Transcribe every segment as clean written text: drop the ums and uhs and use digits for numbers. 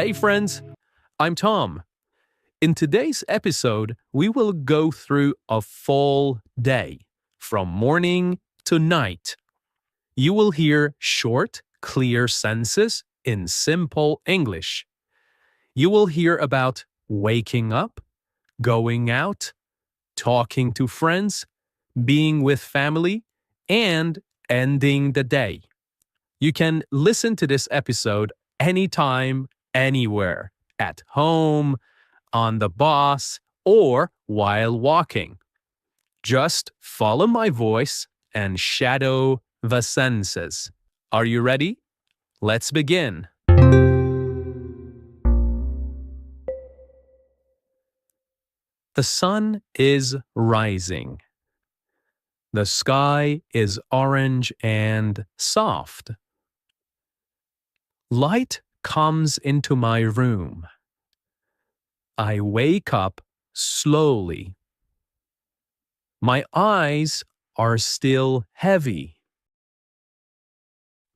Hey friends, I'm Tom. In today's episode, we will go through a full day, from morning to night. You will hear short, clear sentences in simple English. You will hear about waking up, going out, talking to friends, being with family, and ending the day. You can listen to this episode anytime, anywhere, at home, on the bus, or while walking. Just follow my voice and shadow the sentences. Are you ready? Let's begin. The sun is rising. The sky is orange and soft. Light comes into my room. I wake up slowly. My eyes are still heavy.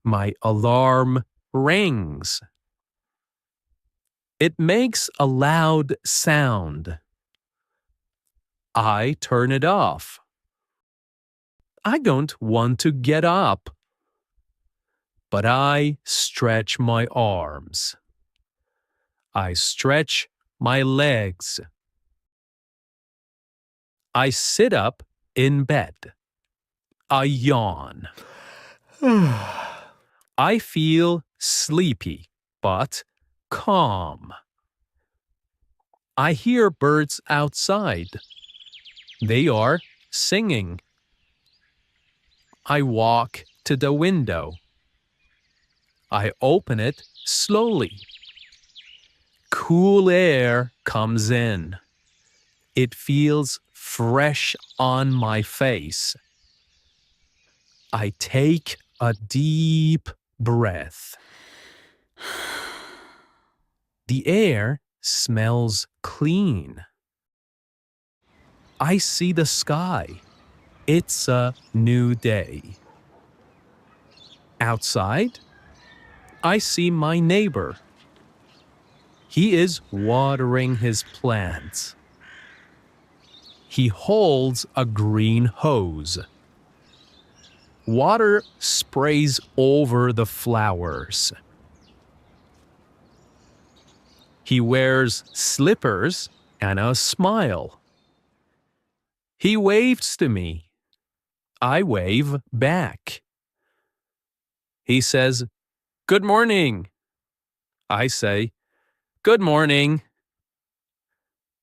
My alarm rings. It makes a loud sound. I turn it off. I don't want to get up, but I stretch my arms. I stretch my legs. I sit up in bed. I yawn. I feel sleepy, but calm. I hear birds outside. They are singing. I walk to the window. I open it slowly. Cool air comes in. It feels fresh on my face. I take a deep breath. The air smells clean. I see the sky. It's a new day. Outside, I see my neighbor. He is watering his plants. He holds a green hose. Water sprays over the flowers. He wears slippers and a smile. He waves to me. I wave back. He says, "Good morning." I say, "Good morning."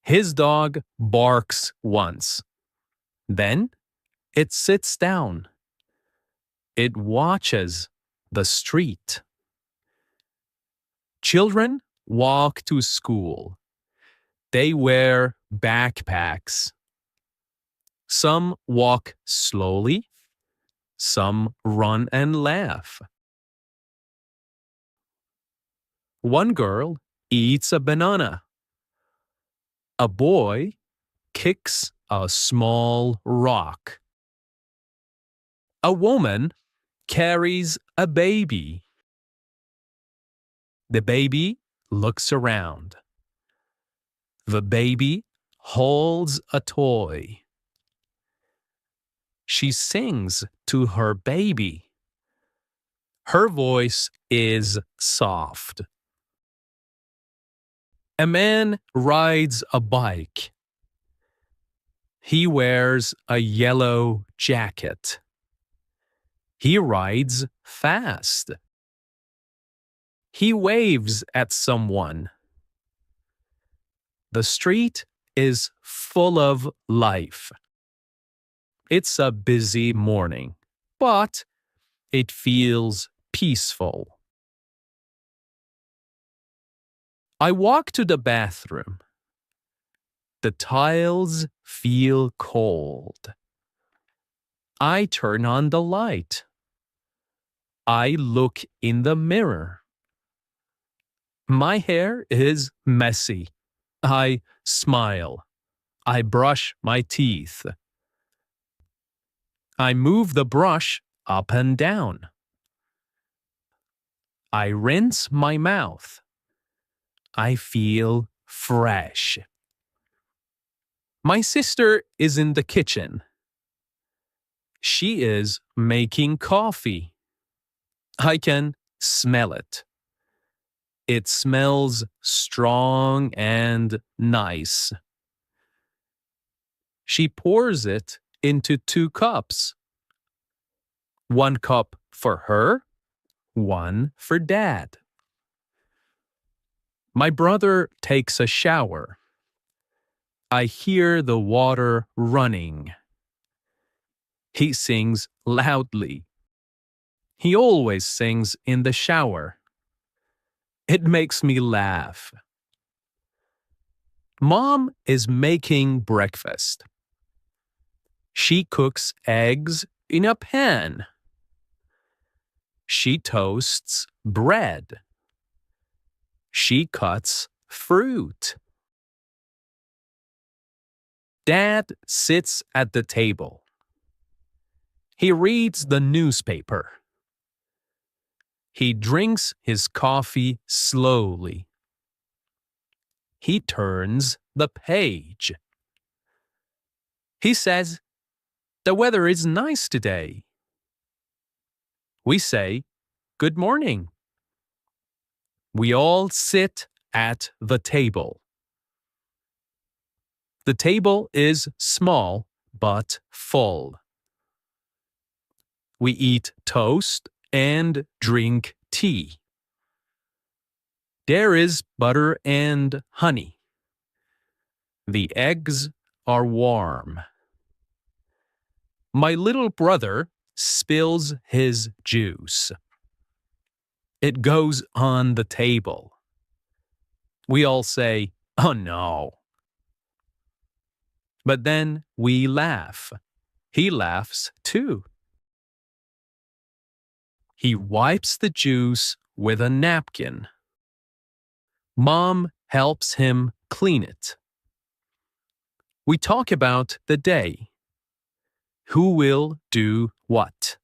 His dog barks once. Then it sits down. It watches the street. Children walk to school. They wear backpacks. Some walk slowly. Some run and laugh. One girl eats a banana. A boy kicks a small rock. A woman carries a baby. The baby looks around. The baby holds a toy. She sings to her baby. Her voice is soft. A man rides a bike. He wears a yellow jacket. He rides fast. He waves at someone. The street is full of life. It's a busy morning, but it feels peaceful. I walk to the bathroom. The tiles feel cold. I turn on the light. I look in the mirror. My hair is messy. I smile. I brush my teeth. I move the brush up and down. I rinse my mouth. I feel fresh. My sister is in the kitchen. She is making coffee. I can smell it. It smells strong and nice. She pours it into 2 cups. 1 cup for her, one for Dad. My brother takes a shower. I hear the water running. He sings loudly. He always sings in the shower. It makes me laugh. Mom is making breakfast. She cooks eggs in a pan. She toasts bread. She cuts fruit. Dad sits at the table. He reads the newspaper. He drinks his coffee slowly. He turns the page. He says, "The weather is nice today." We say, "Good morning." We all sit at the table. The table is small but full. We eat toast and drink tea. There is butter and honey. The eggs are warm. My little brother spills his juice. It goes on the table. We all say, "Oh no." But then we laugh. He laughs too. He wipes the juice with a napkin. Mom helps him clean it. We talk about the day. Who will do what?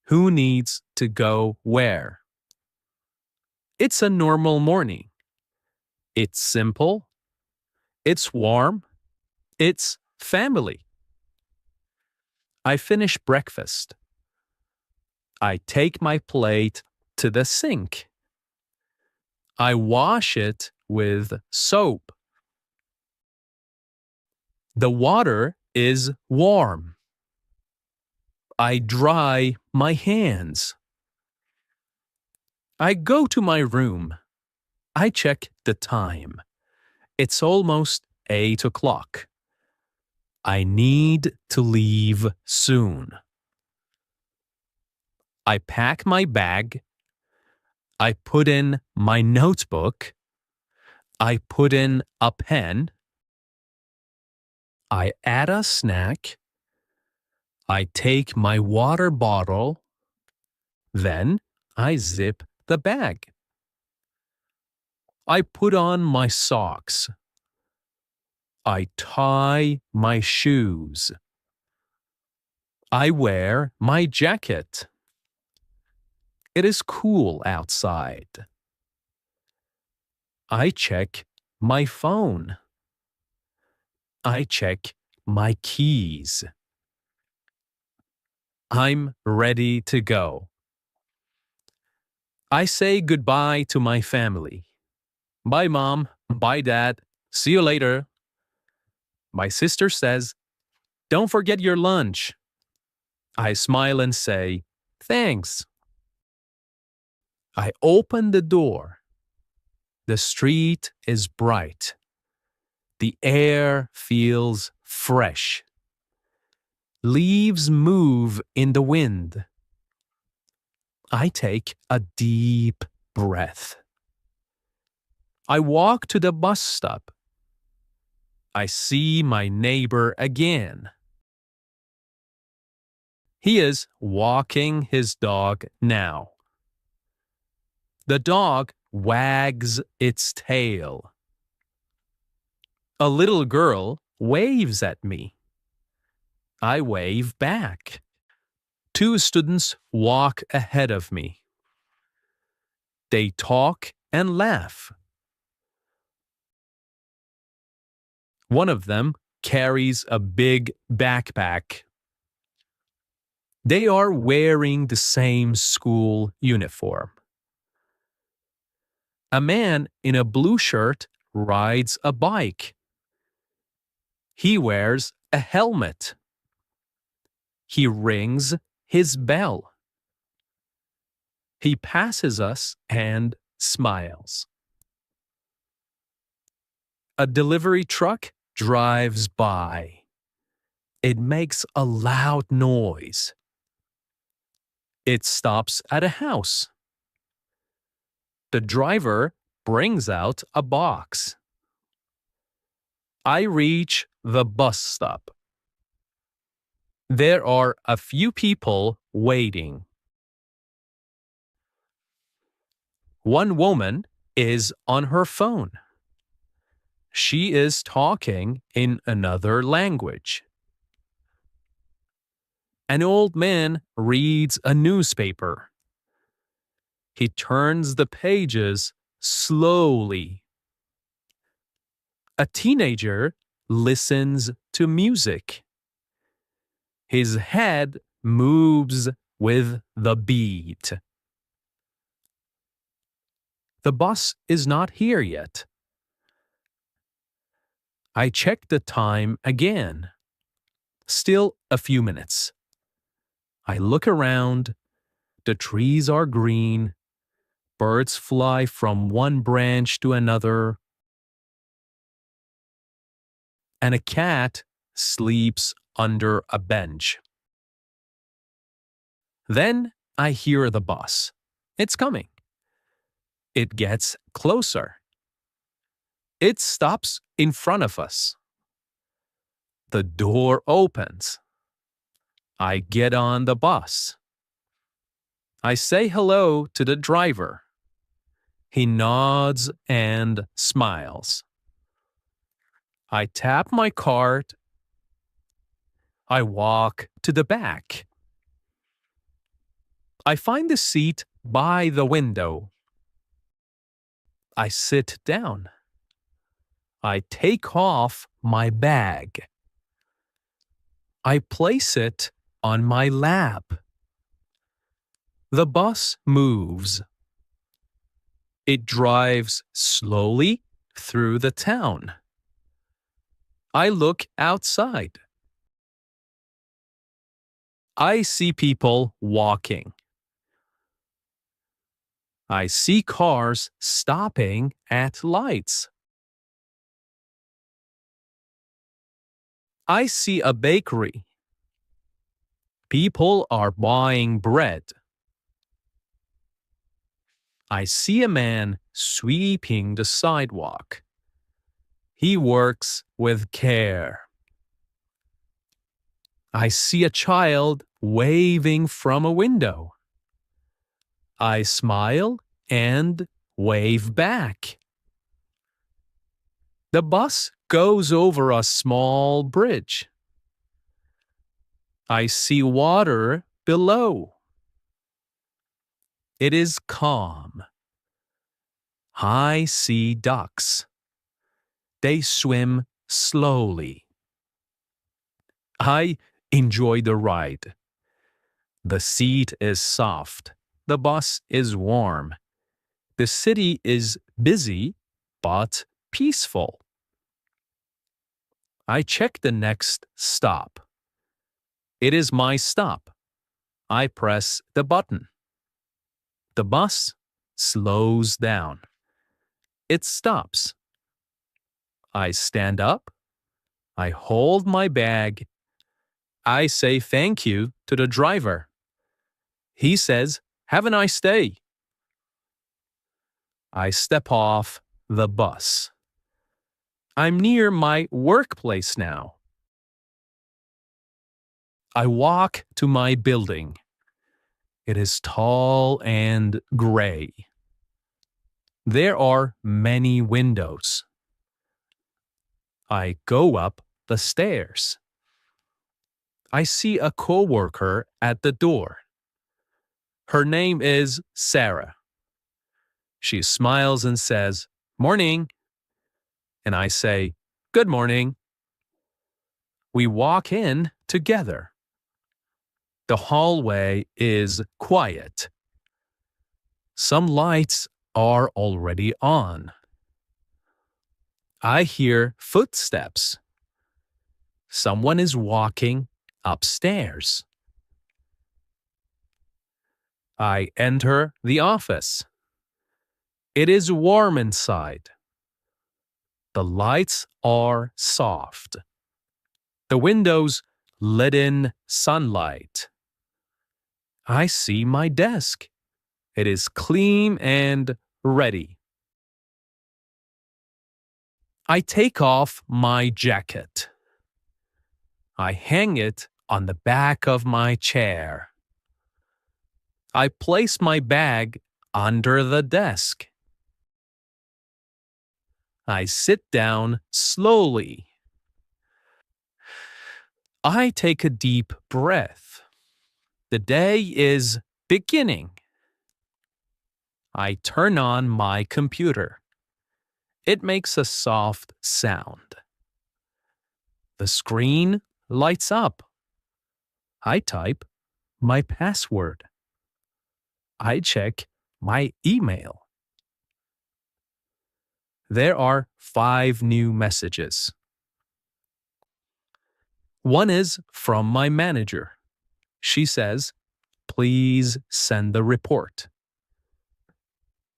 Who needs to go where? It's a normal morning. It's simple. It's warm. It's family. I finish breakfast. I take my plate to the sink. I wash it with soap. The water is warm. I dry my hands. I go to my room. I check the time. It's almost 8 o'clock. I need to leave soon. I pack my bag. I put in my notebook. I put in a pen. I add a snack. I take my water bottle. Then I zip the bag. I put on my socks. I tie my shoes. I wear my jacket. It is cool outside. I check my phone. I check my keys. I'm ready to go. I say goodbye to my family. Bye, Mom. Bye, Dad. See you later. My sister says, "Don't forget your lunch." I smile and say, "Thanks." I open the door. The street is bright. The air feels fresh. Leaves move in the wind. I take a deep breath. I walk to the bus stop. I see my neighbor again. He is walking his dog now. The dog wags its tail. A little girl waves at me. I wave back. 2 students walk ahead of me. They talk and laugh. One of them carries a big backpack. They are wearing the same school uniform. A man in a blue shirt rides a bike. He wears a helmet. He rings his bell. He passes us and smiles. A delivery truck drives by. It makes a loud noise. It stops at a house. The driver brings out a box. I reach the bus stop. There are a few people waiting. One woman is on her phone. She is talking in another language. An old man reads a newspaper. He turns the pages slowly. A teenager listens to music. His head moves with the beat. The bus is not here yet. I check the time again. Still a few minutes. I look around. The trees are green. Birds fly from one branch to another. And a cat sleeps under a bench. Then I hear the bus. It's coming. It gets closer. It stops in front of us. The door opens. I get on the bus. I say hello to the driver. He nods and smiles. I tap my card. I walk to the back. I find a seat by the window. I sit down. I take off my bag. I place it on my lap. The bus moves. It drives slowly through the town. I look outside. I see people walking. I see cars stopping at lights. I see a bakery. People are buying bread. I see a man sweeping the sidewalk. He works with care. I see a child waving from a window. I smile and wave back. The bus goes over a small bridge. I see water below. It is calm. I see ducks. They swim slowly. I enjoy the ride. The seat is soft. The bus is warm. The city is busy but peaceful. I check the next stop. It is my stop. I press the button. The bus slows down. It stops. I stand up. I hold my bag. I say thank you to the driver. He says, "Have a nice day." I step off the bus. I'm near my workplace now. I walk to my building. It is tall and gray. There are many windows. I go up the stairs. I see a coworker at the door. Her name is Sarah. She smiles and says, "Morning." And I say, "Good morning." We walk in together. The hallway is quiet. Some lights are already on. I hear footsteps. Someone is walking upstairs. I enter the office. It is warm inside. The lights are soft. The windows let in sunlight. I see my desk. It is clean and ready. I take off my jacket. I hang it on the back of my chair. I place my bag under the desk. I sit down slowly. I take a deep breath. The day is beginning. I turn on my computer. It makes a soft sound. The screen lights up. I type my password. I check my email. There are 5 new messages. One is from my manager. She says, "Please send the report."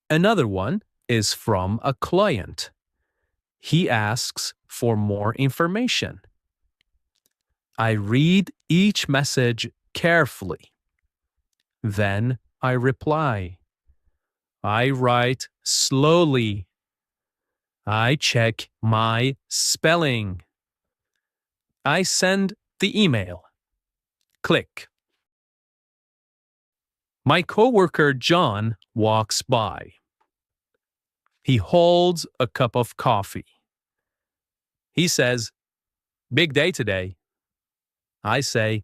Another one is from a client. He asks for more information. I read each message carefully. Then I reply. I write slowly. I check my spelling. I send the email. Click. My coworker John walks by. He holds a cup of coffee. He says, "Big day today." I say,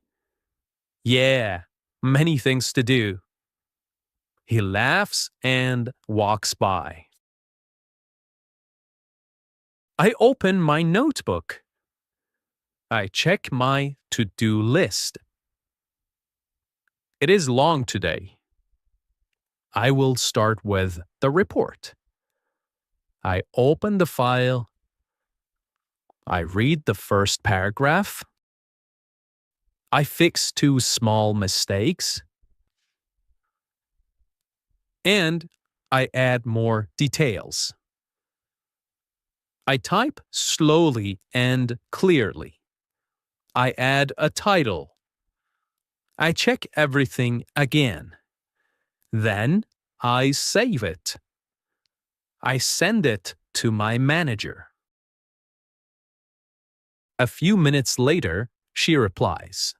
"Yeah, many things to do." He laughs and walks by. I open my notebook. I check my to-do list. It is long today. I will start with the report. I open the file. I read the first paragraph. I fix 2 small mistakes. And I add more details. I type slowly and clearly. I add a title. I check everything again. Then I save it. I send it to my manager. A few minutes later, she replies.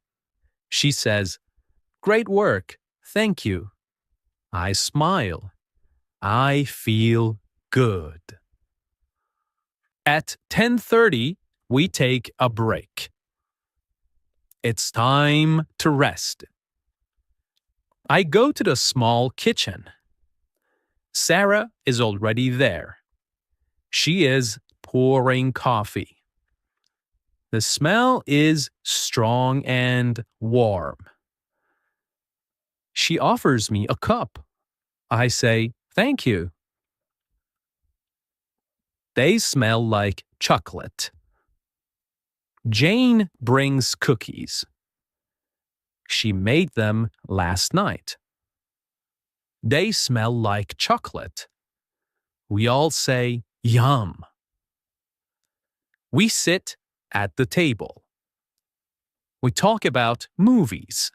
She says, "Great work, thank you." I smile. I feel good. At 10:30, we take a break. It's time to rest. I go to the small kitchen. Sarah is already there. She is pouring coffee. The smell is strong and warm. She offers me a cup. I say, "Thank you." They smell like chocolate. Jane brings cookies. She made them last night. They smell like chocolate. We all say, "Yum." We sit at the table. We talk about movies.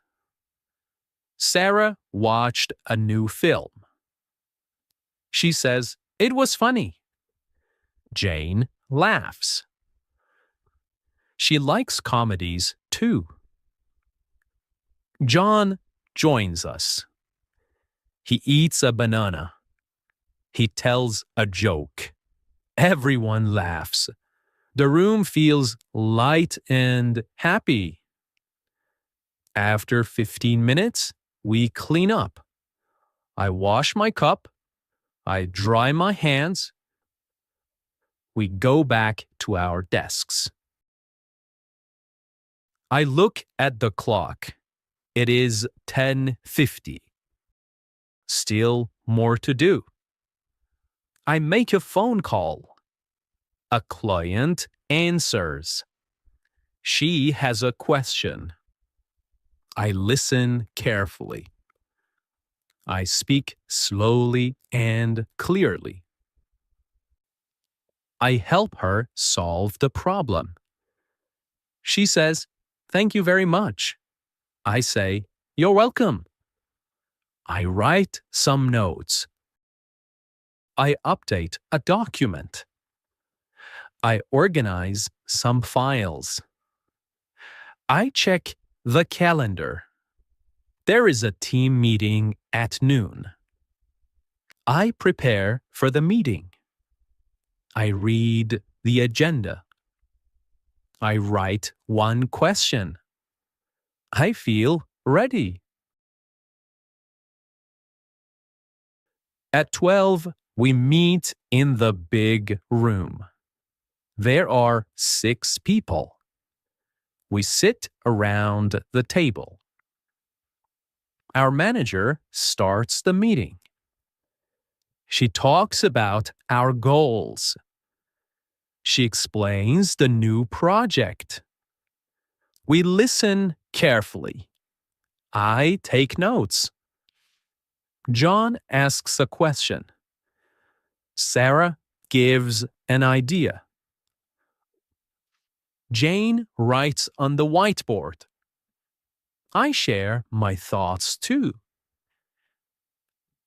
Sarah watched a new film. She says, "It was funny." Jane laughs. She likes comedies too. John joins us. He eats a banana. He tells a joke. Everyone laughs. The room feels light and happy. After 15 minutes, we clean up. I wash my cup. I dry my hands. We go back to our desks. I look at the clock. It is 10:50. Still more to do. I make a phone call. A client answers. She has a question. I listen carefully. I speak slowly and clearly. I help her solve the problem. She says, "Thank you very much." I say, "You're welcome." I write some notes. I update a document. I organize some files. I check the calendar. There is a team meeting at noon. I prepare for the meeting. I read the agenda. I write one question. I feel ready. At 12, we meet in the big room. There are 6 people. We sit around the table. Our manager starts the meeting. She talks about our goals. She explains the new project. We listen carefully. I take notes. John asks a question. Sarah gives an idea. Jane writes on the whiteboard. I share my thoughts too.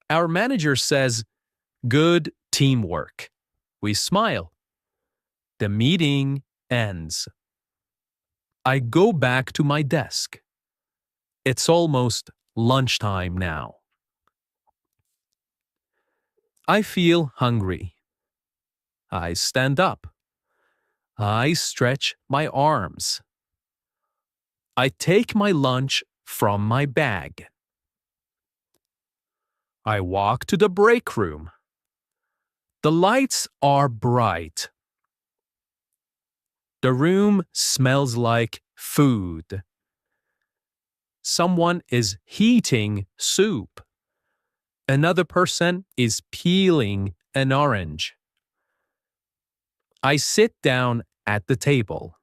Our manager says, "Good teamwork." We smile. The meeting ends. I go back to my desk. It's almost lunchtime now. I feel hungry. I stand up. I stretch my arms. I take my lunch from my bag. I walk to the break room. The lights are bright. The room smells like food. Someone is heating soup. Another person is peeling an orange. I sit down at the table.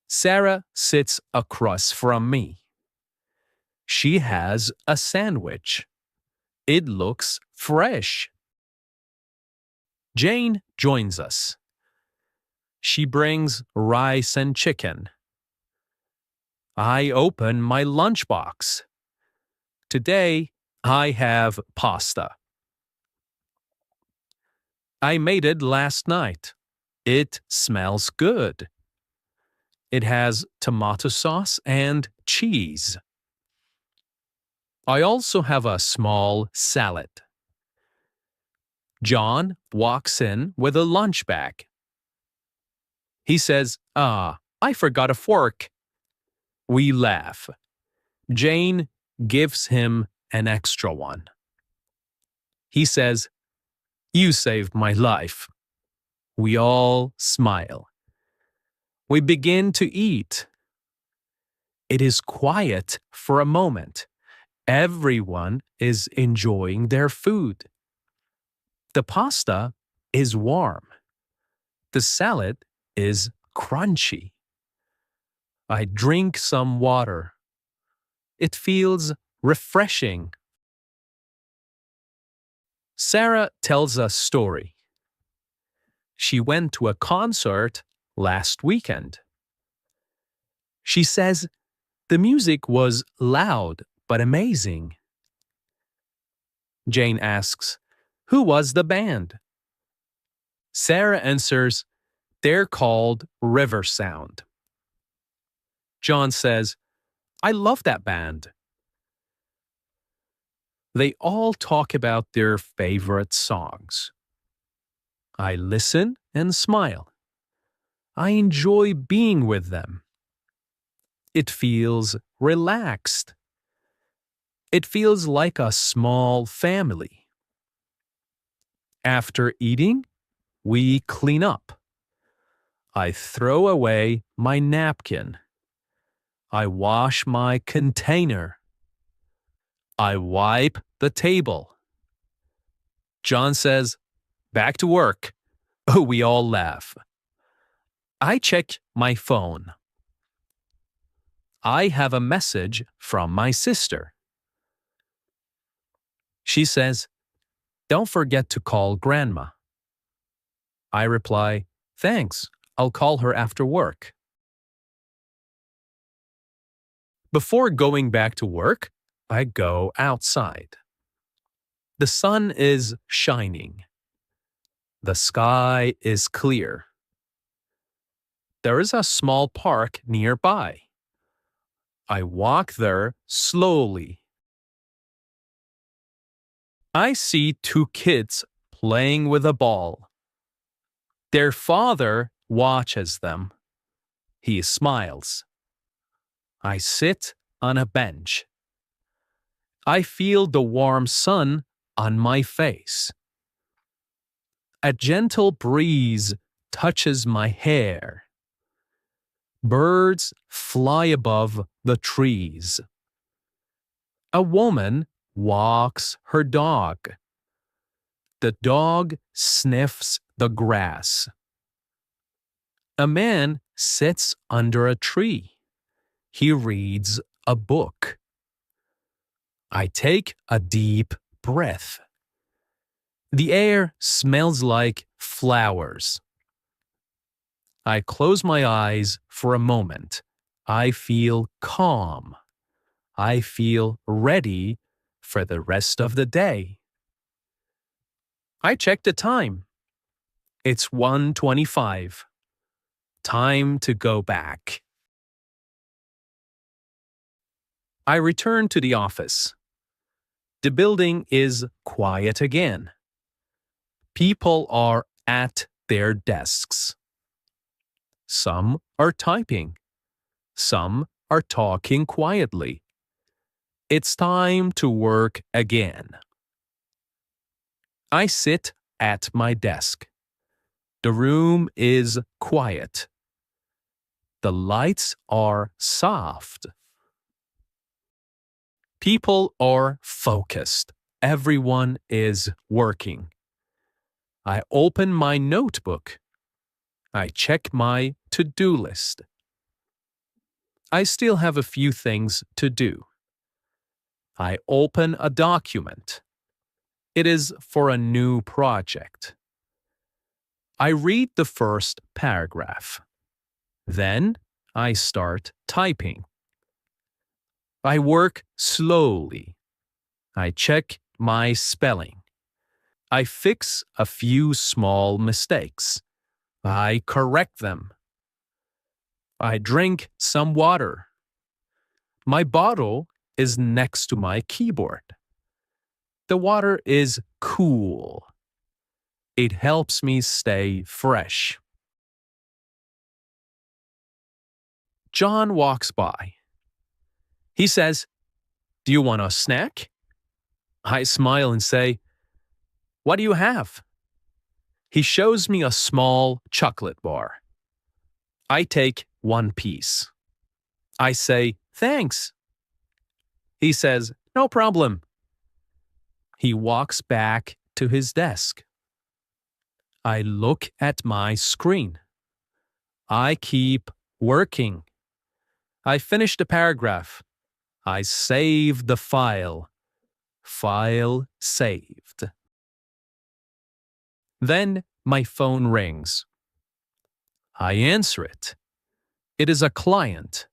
Sarah sits across from me. She has a sandwich. It looks fresh. Jane joins us. She brings rice and chicken. I open my lunchbox. Today, I have pasta. I made it last night. It smells good. It has tomato sauce and cheese. I also have a small salad. John walks in with a lunch bag. He says, I forgot a fork." We laugh. Jane gives him an extra one. He says, "You saved my life." We all smile. We begin to eat. It is quiet for a moment. Everyone is enjoying their food. The pasta is warm. The salad is crunchy. I drink some water. It feels refreshing. Sarah tells a story. She went to a concert last weekend. She says the music was loud but amazing. Jane asks, "Who was the band?" Sarah answers, "They're called River Sound." John says, "I love that band." They all talk about their favorite songs. I listen and smile. I enjoy being with them. It feels relaxed. It feels like a small family. After eating, we clean up. I throw away my napkin. I wash my container. I wipe the table. John says, back to work. We all laugh. I check my phone. I have a message from my sister. She says, don't forget to call Grandma. I reply, thanks, I'll call her after work. Before going back to work, I go outside. The sun is shining. The sky is clear. There is a small park nearby. I walk there slowly. I see two kids playing with a ball. Their father watches them. He smiles. I sit on a bench. I feel the warm sun on my face. A gentle breeze touches my hair. Birds fly above the trees. A woman walks her dog. The dog sniffs the grass. A man sits under a tree. He reads a book. I take a deep breath. The air smells like flowers. I close my eyes for a moment. I feel calm. I feel ready for the rest of the day. I check the time. It's 1:25. Time to go back. I return to the office. The building is quiet again. People are at their desks. Some are typing. Some are talking quietly. It's time to work again. I sit at my desk. The room is quiet. The lights are soft. People are focused. Everyone is working. I open my notebook. I check my to-do list. I still have a few things to do. I open a document. It is for a new project. I read the first paragraph. Then I start typing. I work slowly. I check my spelling. I fix a few small mistakes. I correct them. I drink some water. My bottle is next to my keyboard. The water is cool. It helps me stay fresh. John walks by. He says, "Do you want a snack?" I smile and say, "What do you have?" He shows me a small chocolate bar. I take one piece. I say, "Thanks." He says, "No problem." He walks back to his desk. I look at my screen. I keep working. I finish the paragraph. I save the file. File saved. Then my phone rings. I answer it. It is a client.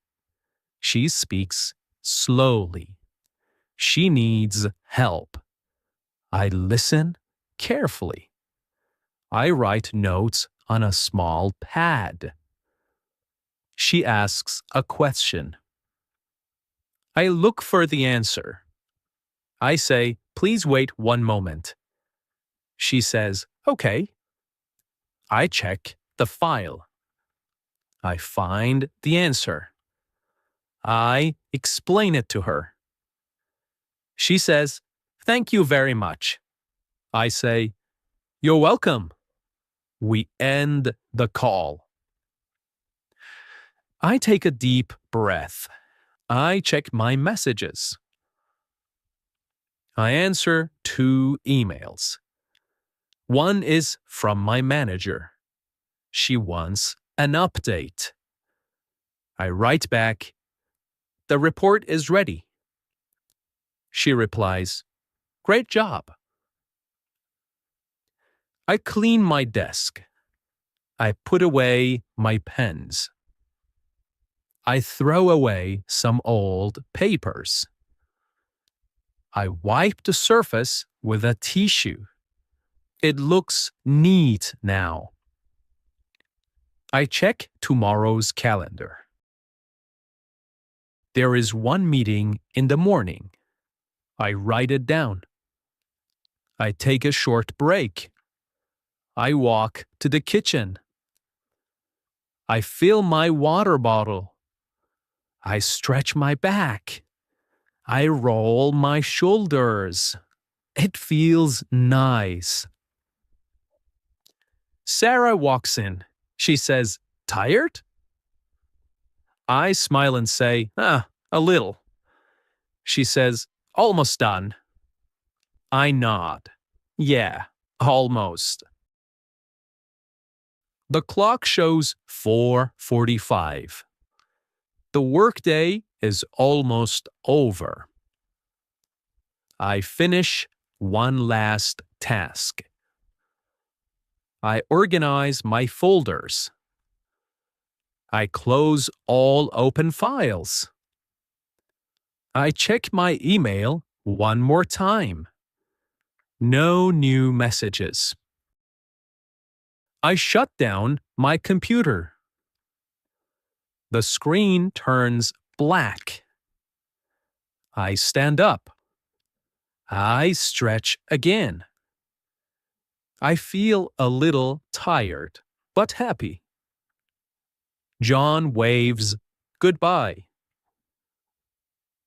She speaks slowly. She needs help. I listen carefully. I write notes on a small pad. She asks a question. I look for the answer. I say, "Please wait one moment." She says, "Okay." I check the file. I find the answer. I explain it to her. She says, "Thank you very much." I say, "You're welcome." We end the call. I take a deep breath. I check my messages. I answer 2 emails. One is from my manager. She wants an update. I write back, "The report is ready." She replies, "Great job." I clean my desk. I put away my pens. I throw away some old papers. I wipe the surface with a tissue. It looks neat now. I check tomorrow's calendar. There is one meeting in the morning. I write it down. I take a short break. I walk to the kitchen. I fill my water bottle. I stretch my back. I roll my shoulders. It feels nice. Sarah walks in. She says, "Tired?" I smile and say, a little." She says, "Almost done." I nod. "Yeah, almost." The clock shows 4:45. The workday is almost over. I finish one last task. I organize my folders. I close all open files. I check my email one more time. No new messages. I shut down my computer. The screen turns black. I stand up. I stretch again. I feel a little tired, but happy. John waves goodbye.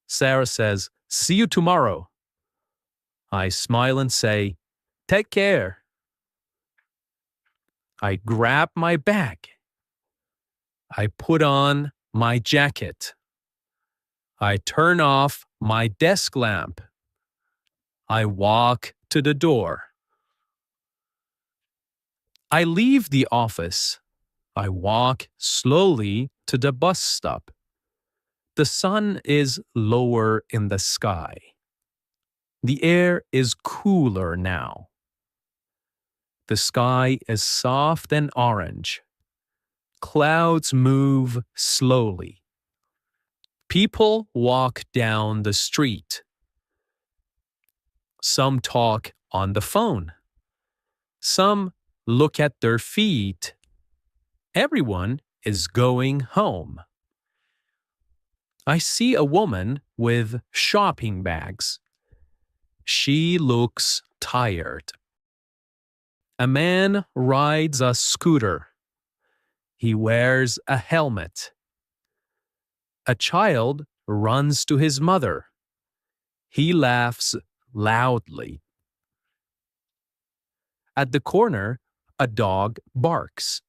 Sarah says, "See you tomorrow." I smile and say, "Take care." I grab my bag. I put on my jacket. I turn off my desk lamp. I walk to the door. I leave the office. I walk slowly to the bus stop. The sun is lower in the sky. The air is cooler now. The sky is soft and orange. Clouds move slowly. People walk down the street. Some talk on the phone. Some look at their feet. Everyone is going home. I see a woman with shopping bags. She looks tired. A man rides a scooter. He wears a helmet. A child runs to his mother. He laughs loudly. At the corner, a dog barks.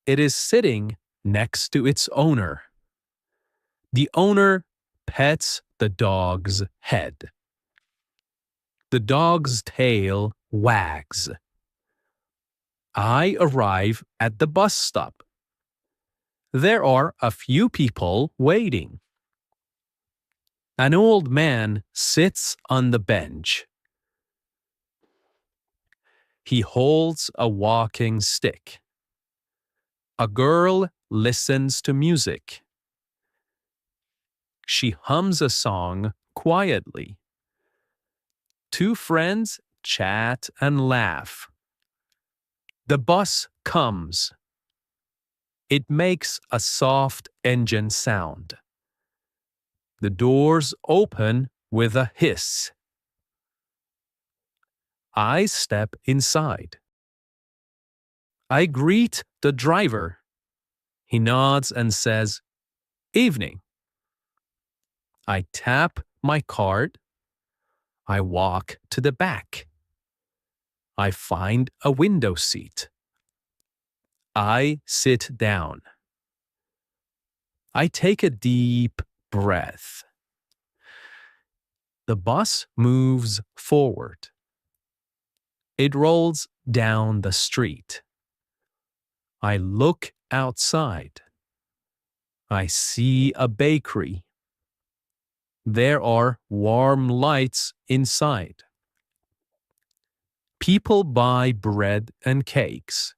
It is sitting next to its owner. The owner pets the dog's head. The dog's tail wags. I arrive at the bus stop. There are a few people waiting. An old man sits on the bench. He holds a walking stick. A girl listens to music. She hums a song quietly. Two friends chat and laugh. The bus comes. It makes a soft engine sound. The doors open with a hiss. I step inside. I greet the driver. He nods and says, "Evening." I tap my card. I walk to the back. I find a window seat. I sit down. I take a deep breath. The bus moves forward. It rolls down the street. I look outside. I see a bakery. There are warm lights inside. People buy bread and cakes.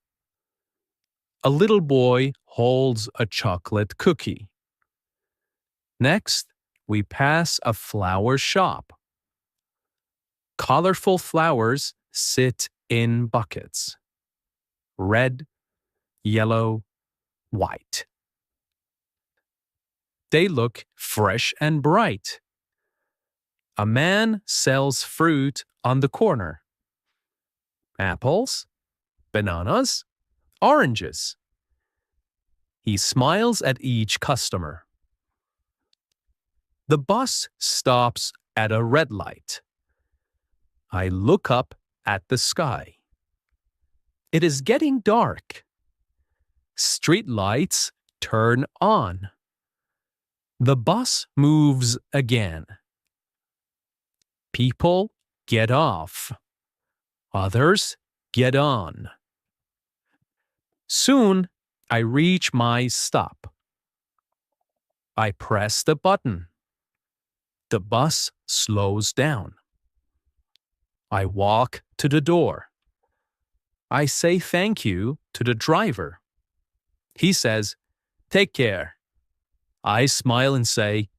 A little boy holds a chocolate cookie. Next, we pass a flower shop. Colorful flowers sit in buckets. Red, yellow, white. They look fresh and bright. A man sells fruit on the corner. Apples, bananas, oranges. He smiles at each customer. The bus stops at a red light. I look up at the sky. It is getting dark. Street lights turn on. The bus moves again. People get off. Others get on. Soon, I reach my stop. I press the button. The bus slows down. I walk to the door. I say thank you to the driver. He says, "Take care." I smile and say,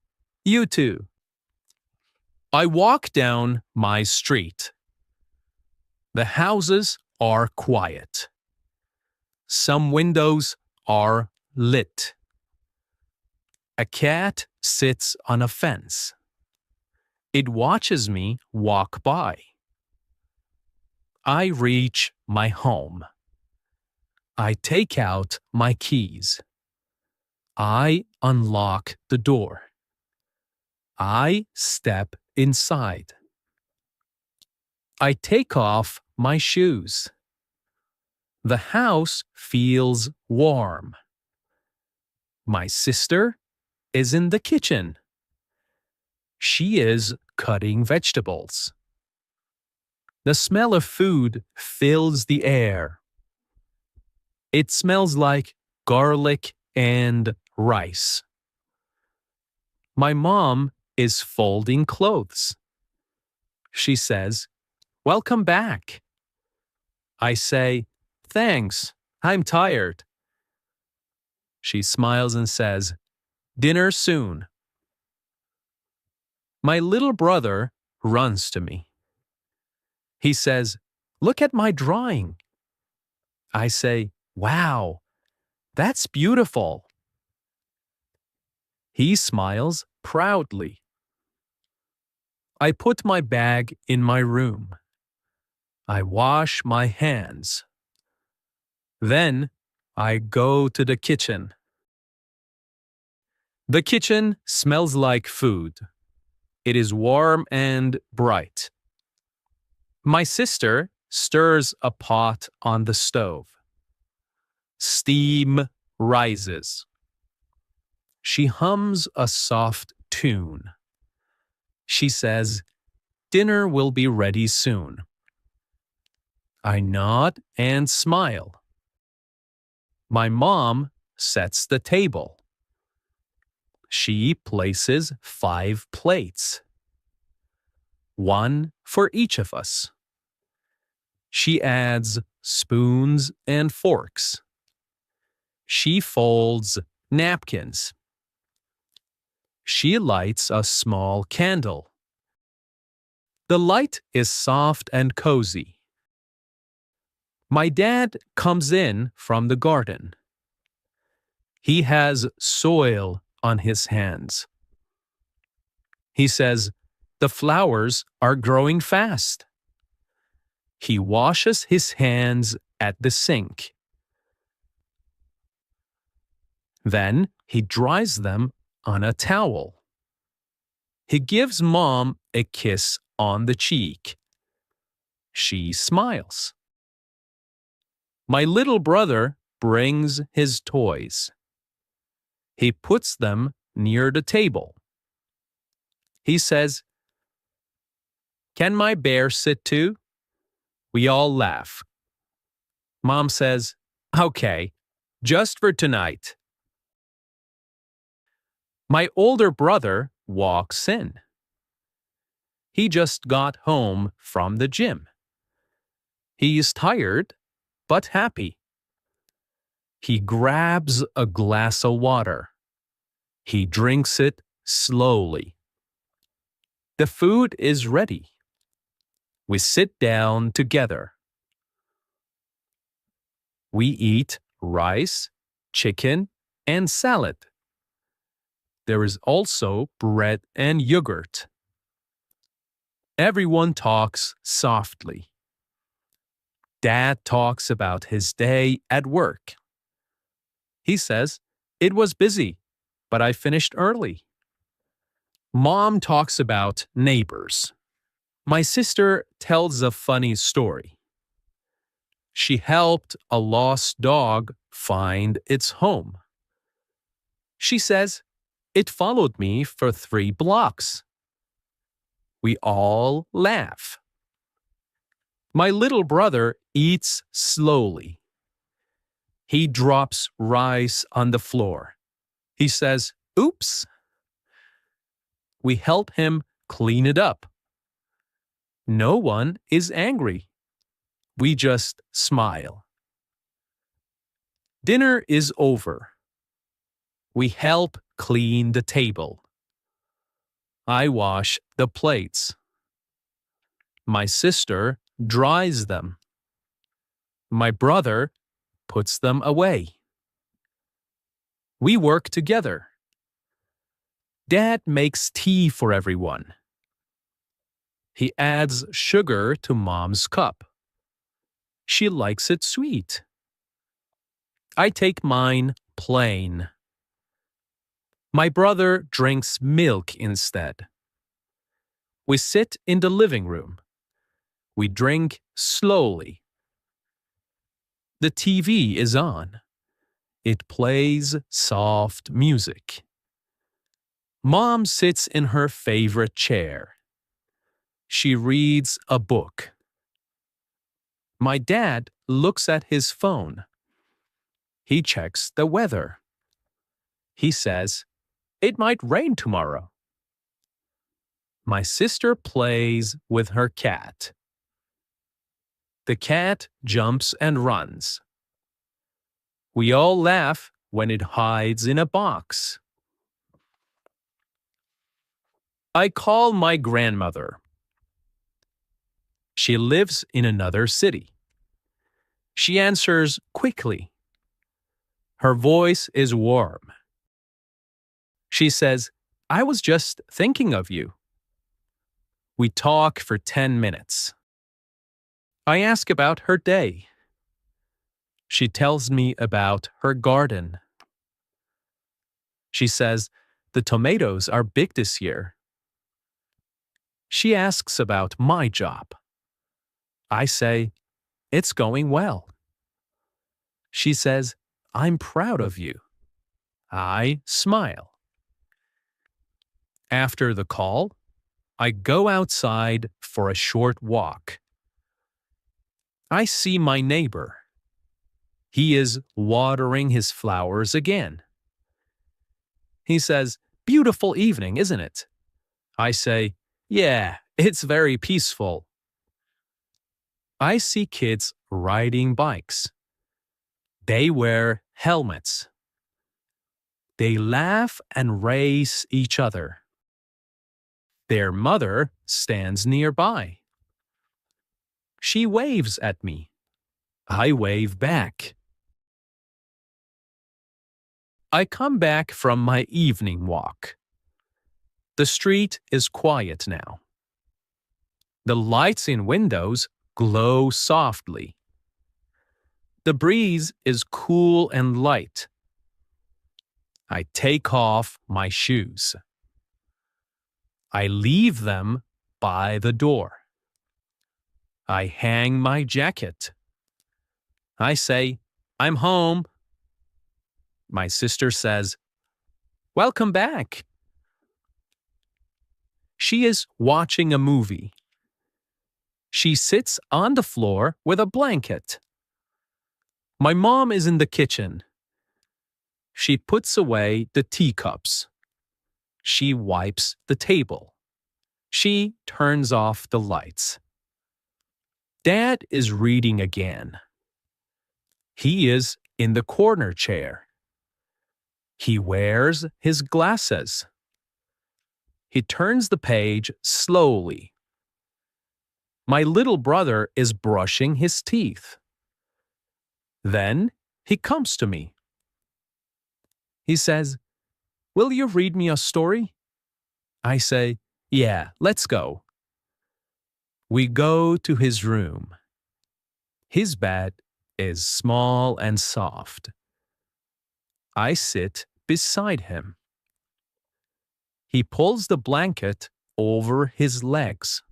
"You too." I walk down my street. The houses are quiet. Some windows are lit. A cat sits on a fence. It watches me walk by. I reach my home. I take out my keys. I unlock the door. I step inside. I take off my shoes. The house feels warm. My sister is in the kitchen. She is cutting vegetables. The smell of food fills the air. It smells like garlic and rice. My mom is folding clothes. She says, "Welcome back." I say, "Thanks, I'm tired." She smiles and says, "Dinner soon." My little brother runs to me. He says, "Look at my drawing." I say, "Wow, that's beautiful." He smiles proudly. I put my bag in my room. I wash my hands. Then I go to the kitchen. The kitchen smells like food. It is warm and bright. My sister stirs a pot on the stove. Steam rises. She hums a soft tune. She says, "Dinner will be ready soon." I nod and smile. My mom sets the table. She places 5 plates. One for each of us. She adds spoons and forks. She folds napkins. She lights a small candle. The light is soft and cozy. My dad comes in from the garden. He has soil on his hands. He says, "The flowers are growing fast." He washes his hands at the sink. Then he dries them on a towel. He gives Mom a kiss on the cheek. She smiles. My little brother brings his toys. He puts them near the table. He says, "Can my bear sit too?" We all laugh. Mom says, "Okay, just for tonight." My older brother walks in. He just got home from the gym. He is tired, but happy. He grabs a glass of water. He drinks it slowly. The food is ready. We sit down together. We eat rice, chicken, and salad. There is also bread and yogurt. Everyone talks softly. Dad talks about his day at work. He says, "It was busy, but I finished early." Mom talks about neighbors. My sister tells a funny story. She helped a lost dog find its home. She says, "It followed me for 3 blocks." We all laugh. My little brother eats slowly. He drops rice on the floor. He says, "Oops." We help him clean it up. No one is angry. We just smile. Dinner is over. We help clean the table. I wash the plates. My sister dries them. My brother puts them away. We work together. Dad makes tea for everyone. He adds sugar to Mom's cup. She likes it sweet. I take mine plain. My brother drinks milk instead. We sit in the living room. We drink slowly. The TV is on. It plays soft music. Mom sits in her favorite chair. She reads a book. My dad looks at his phone. He checks the weather. He says, "It might rain tomorrow." My sister plays with her cat. The cat jumps and runs. We all laugh when it hides in a box. I call my grandmother. She lives in another city. She answers quickly. Her voice is warm. She says, "I was just thinking of you." We talk for 10 minutes. I ask about her day. She tells me about her garden. She says, "The tomatoes are big this year." She asks about my job. I say, "It's going well." She says, "I'm proud of you." I smile. After the call, I go outside for a short walk. I see my neighbor. He is watering his flowers again. He says, "Beautiful evening, isn't it?" I say, "Yeah, it's very peaceful." I see kids riding bikes. They wear helmets. They laugh and race each other. Their mother stands nearby. She waves at me. I wave back. I come back from my evening walk. The street is quiet now. The lights in windows glow softly. The breeze is cool and light. I take off my shoes. I leave them by the door. I hang my jacket. I say, "I'm home." My sister says, "Welcome back." She is watching a movie. She sits on the floor with a blanket. My mom is in the kitchen. She puts away the teacups. She wipes the table. She turns off the lights. Dad is reading again. He is in the corner chair. He wears his glasses. He turns the page slowly. My little brother is brushing his teeth. Then he comes to me. He says, "Will you read me a story?" I say, "Yeah, let's go." We go to his room. His bed is small and soft. I sit beside him. He pulls the blanket over his legs.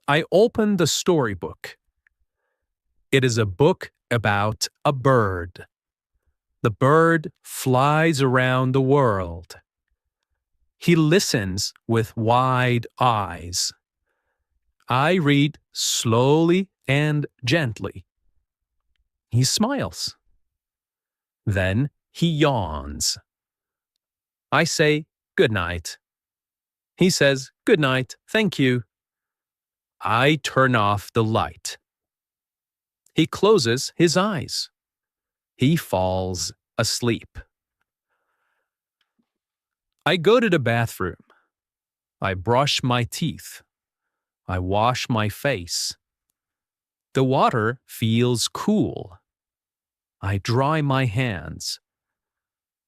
I open the storybook. It is a book about a bird. The bird flies around the world. He listens with wide eyes. I read slowly and gently. He smiles. Then he yawns. I say, "Good night." He says, "Good night, thank you." I turn off the light. He closes his eyes. He falls asleep. I go to the bathroom. I brush my teeth. I wash my face. The water feels cool. I dry my hands.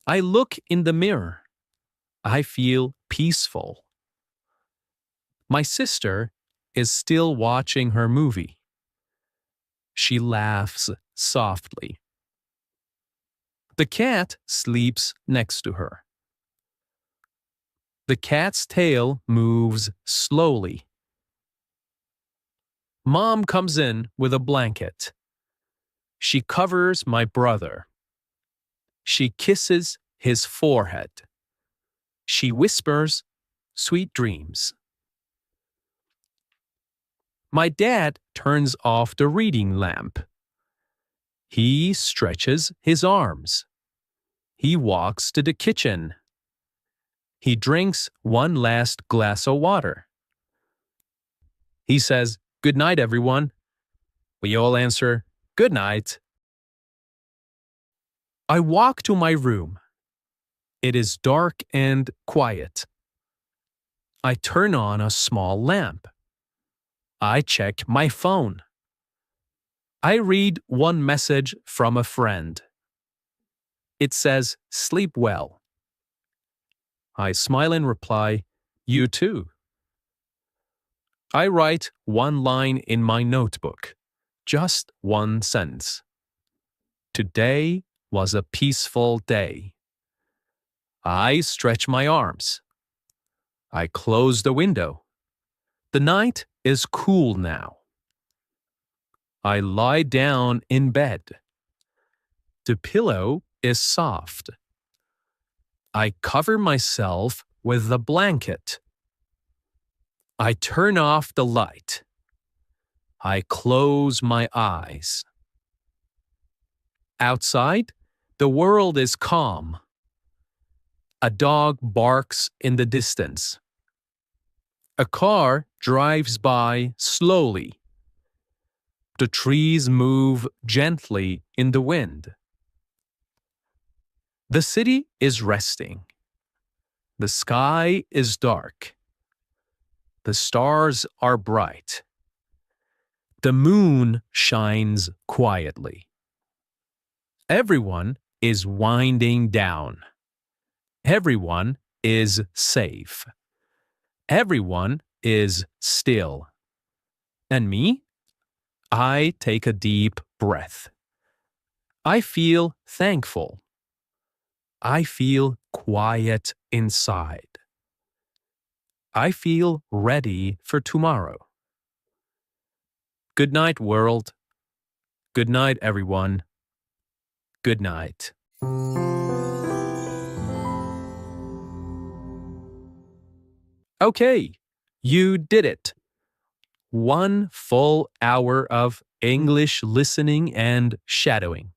I look in the mirror. I feel peaceful. My sister is still watching her movie. She laughs softly. The cat sleeps next to her. The cat's tail moves slowly. Mom comes in with a blanket. She covers my brother. She kisses his forehead. She whispers, "Sweet dreams." My dad turns off the reading lamp. He stretches his arms. He walks to the kitchen. He drinks one last glass of water. He says, "Good night, everyone." We all answer, "Good night." I walk to my room. It is dark and quiet. I turn on a small lamp. I check my phone. I read one message from a friend. It says, "Sleep well." I smile and reply, "You too." I write one line in my notebook, just one sentence. Today was a peaceful day. I stretch my arms. I close the window. The night is cool now. I lie down in bed. The pillow is soft. I cover myself with the blanket. I turn off the light. I close my eyes. Outside, the world is calm. A dog barks in the distance. A car drives by slowly. The trees move gently in the wind. The city is resting. The sky is dark. The stars are bright. The moon shines quietly. Everyone is winding down. Everyone is safe. Everyone is still. And me? I take a deep breath. I feel thankful. I feel quiet inside. I feel ready for tomorrow. Good night, world. Good night, everyone. Good night. Okay, you did it. 1 full hour of English listening and shadowing.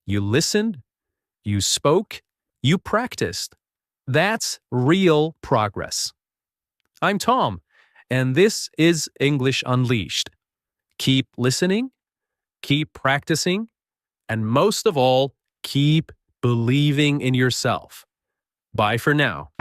You listened, you spoke, you practiced. That's real progress. I'm Tom, and this is English Unleashed. Keep listening, keep practicing, and most of all, keep believing in yourself. Bye for now.